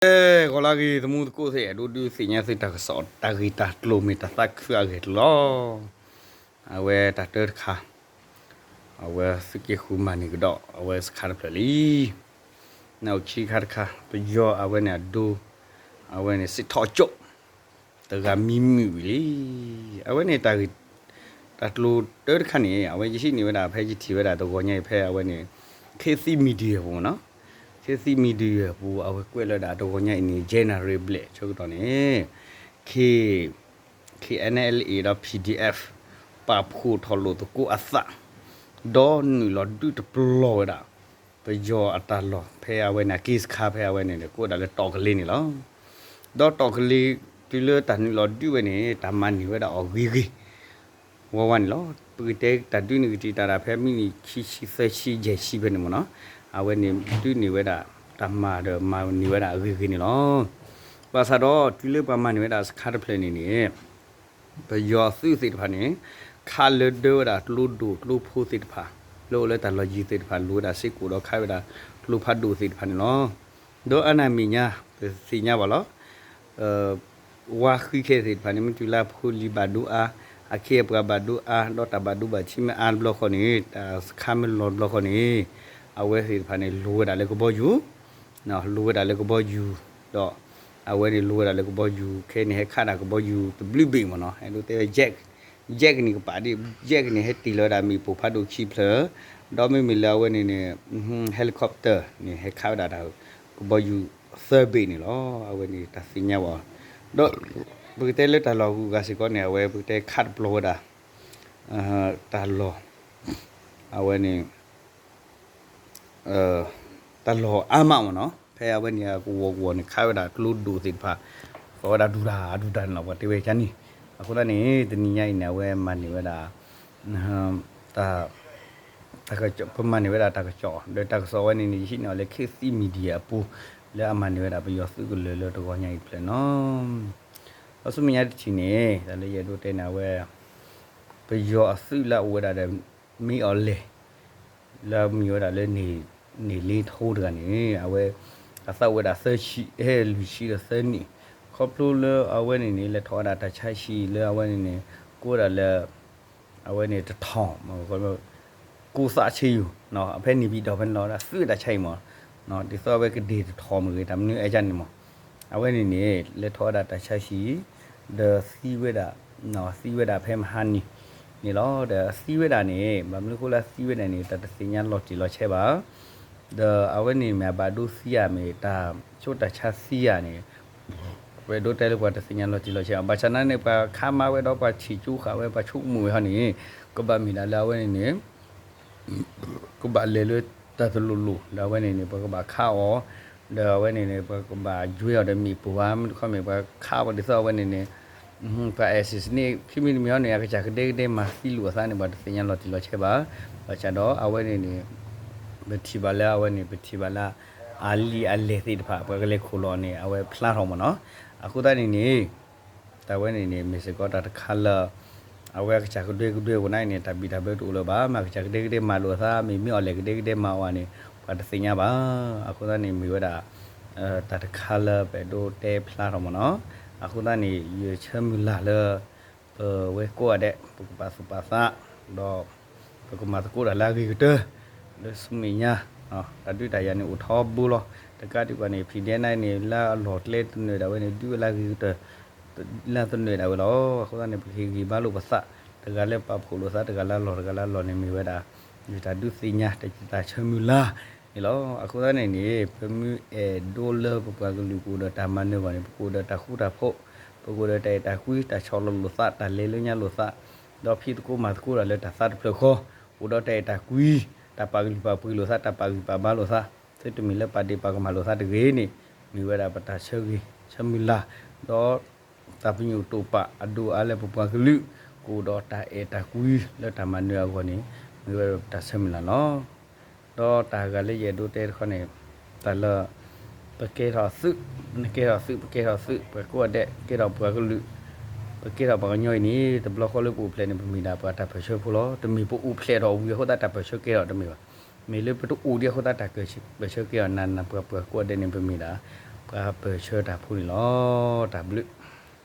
Ko lagi temu ku se du sinya se tak so tagi ta kilometer tak sia get lo. Awe ta ter kha. Awe siki khuma ni gdo awe skhar pli. Now chi khar kha pe yo awe ne du awe ne si tho chok. Ta ga mi mi li. Awe ne ta ta lu ter kha ni awe ji ni wa da phe ji thi wa da to ko nyai phe awe ne KC media bo no. KC media ဘူအဝဲကွဲလတာတော့ညနေ generate ချုပ်တော့နေ K KNLA တော့ PDF ပဖို့ထလို့တကူအစဒေါ်နူလဒူတပလောတာပယောအတလောဖဲအဝဲနာ case ခါဖဲအဝဲနေကိုဒါလည်းတော့ကလေးနေလောဒေါ်တော့ကလေးဒီလတန်လဒူဝဲနေတာမန်နေဝဲတာအော်ဂီဂီဝဝန်လောပူတဲတဒူနီတီတာဖဲမီနီခီရှိဆက်ရှိဂျေရှိပဲနေမနော်အဝဲနေဒူနေဝဲတာတမ္မာတော့မာနေဝဲတာအဂီဂီနေလောပါစားတော့ဒီလေပမာနေဝဲတာစခါတဖလဲနေနေဘယောစုစိတ်ဖာနေခါလဒိုတာလူဒူလူဖိုးစိတ်ဖာလို့လဲတလောကြီးစိတ်ဖာလူတာစိတ်ကိုတော့ခိုင်ဝဲတာလူဖတ်ဒူစိတ်ဖာနေလောဒေါ်အနာမီညာစီညာပါလောဝါခိခဲစိတ်ဖာနေမတူလာဖိုလီဘာဒူအာအခေပကဘာဒူအာဒေါ်တဘာဒူဘာချိမအန်ဘလော့ခနီခါမလောဘလော့ခနီအဝဲစိတ်ဖာနေလူတာလေကဘောယူနော်လူတာလေကဘောယူတော့အဝဲနေလူတာလေကဘောယူခဲနေခါတာကဘောယူတဘလီဘီမနော်အဲ့လိုတဲ့Jack ni ko padi Jack ni he ti lo da mi po phat do chi phler do mi mi la we ni ne helicopter ni he kha da ko bo yu survey ni lo awe ni ta sinya wa do bu te le ta lo ku ga si ko ne awe bu te khat blo da ta lo awe ni ta lo ama mo no phe awe ni ko wo ni kha da klu du si pha ko da du da no ba te we chan niအခုလည်းနေတဲ့ညိုင်းနေဝဲမနေဝဲတာတာတကကြပမနေဝဲတာတကကြောတဲ့တကစောဝဲနေနေရှိနေလေခေစီမီဒီယာပူလဲအမနေဝဲတာပြောစုကလေတော့ညိုင်းပြနော်အစမညာတချီနေဒါလေရတို့တဲ့နာဝဲပြောအစုလာဝဲတာမီအော်လေလာမီဝဲတာလေနေလေးထိုးတယ်ကနေအဝဲအစဝဲတာဆရှိဟဲလူရှိတဲ့ဆနီครบรู้เลยเอาไว้ในนี้เลยทอดาตาใช้ชีเลยเอาไว้ในนี้กูได้เลยเอาไว้ในจะทอมันก็แบบกูสาชีอยู่เนาะเพื่อนนี่พี่ดอกเพื่อนเราละซื้อได้ใช่มั้งเนาะที่ซอไว้ก็ดีทอมือทำนี่ไอ้จันนี่มั้งเอาไว้ในนี้เลยทอดาตาใช้ชีเดอซีเวดาเนาะซีเวดาเพิ่มฮันนี่ล้อเดอซีเวดานี่แบบนี้กูละซีเวดานี่แต่สิ่งยันหลอดจีหลอดใช่ป่ะเดอเอาไว้ในแม่บาดูซีอาเมตาชุดตาชาซีอานี่เวดเตลกว่าแต่สิ่งนั้นเราจีเราเชื่อบัชนั้นเนี่ยปะข้ามาเวดปะชีจูขาเวปะชุกมือเขานี่ก็บะมีแล้วเว้นี่ก็บะเลยเลยตาตลุลุแล้วเว้นี่ปะก็บะข้าวเดี๋ยวเว้นี่ปะก็บะจุยเอาได้มีปัวมันเขามีปะข้าวดิซอเว้นี่ปะเอซิสนี่ที่มีเขาเนี่ยก็จะเด็กๆมาที่หลัวซะนี่บัดสิ่งนั้นเราจีเราเชื่อบ่บัชดอเอาเว้นี่เบทิบาลาเว้นี่เบทิบาลาอาลีอัลเลติดพะปะก็เลยโคลอนี่เอาไว้พลาดของมันเนาะအခုတည်းနေတဝဲနေမစ္စကောတာခလာအဝဲကချာကတွေဝနိုင်နေတာဘီတာဘဲတူလပါမကချာကတွေမာလို့သာမီမီအော်လေကတွေမာဝါနေပတ်စညာပါအခုတည်းနေမီဝဒါတတခလာပဲဒိုတဲဖလာတော့မနော်အခုတည်းနေရချမ်လာလဝဲကိုတဲ့ပုပ္ပစပါစာတော့ပုကမာတကိုလာဂီကတလစမီညာတတူတရနေဥထောဘူးလောတကတိကနေဖီဒဲနိုင်နေလာလော်လက်နေတာဝဲနေဒူလာဂီတလာတနေတာဝဲလောခုကနေဖီဂီဘာလို့ပစတကလည်းပပူလို့စတကလည်းလော်နေမီဝဲတာဒီတာဒုစီညာတချတာချမူလာဒီလောအခုကနေနေဖမူဒိုလာပပကလူကိုတာမနေပါနေပကိုတာခုတာဖို့ပကိုတာတာကွီတာချောလလို့စတာလေလညာလို့စတော့ဖီတကိုမတကိုလည်းတာစတ်ဖလခောဥတော့တာကွီတာပါကလူပါပူလို့စတာပါကပါဘာလို့စစစ်တမီလက်ပါတိပါကမလို့စတကေးနေမိဝဲတာပတာချေကြီးချမီလာတော့တပညူတူပအဒူအားလည်းပပကလူကိုတော့တာတာကွီလက်တမနွေကောနေမိဝဲတာချမီလာနော်တော့တာကလေးရဒိုတဲခေါနေတလပကေရစုနကေရစုပကေရစုပကောတဲ့ကေရပကလူပကေရပကညိုနေတဘလခေါ်လို့ပူပလဲနေပမီတာပတာဖရှေဖလို့တမီပူပလဲတော့ဝီဟောတာဖရှေကေရတမီပါမေလေပတူဦးဒီဟောတာတကရှိဘရှေကေရနန်နပပကိုတဲ့နေပမီတာပ ปาเปิดเชิดาพูดล้อดับลึ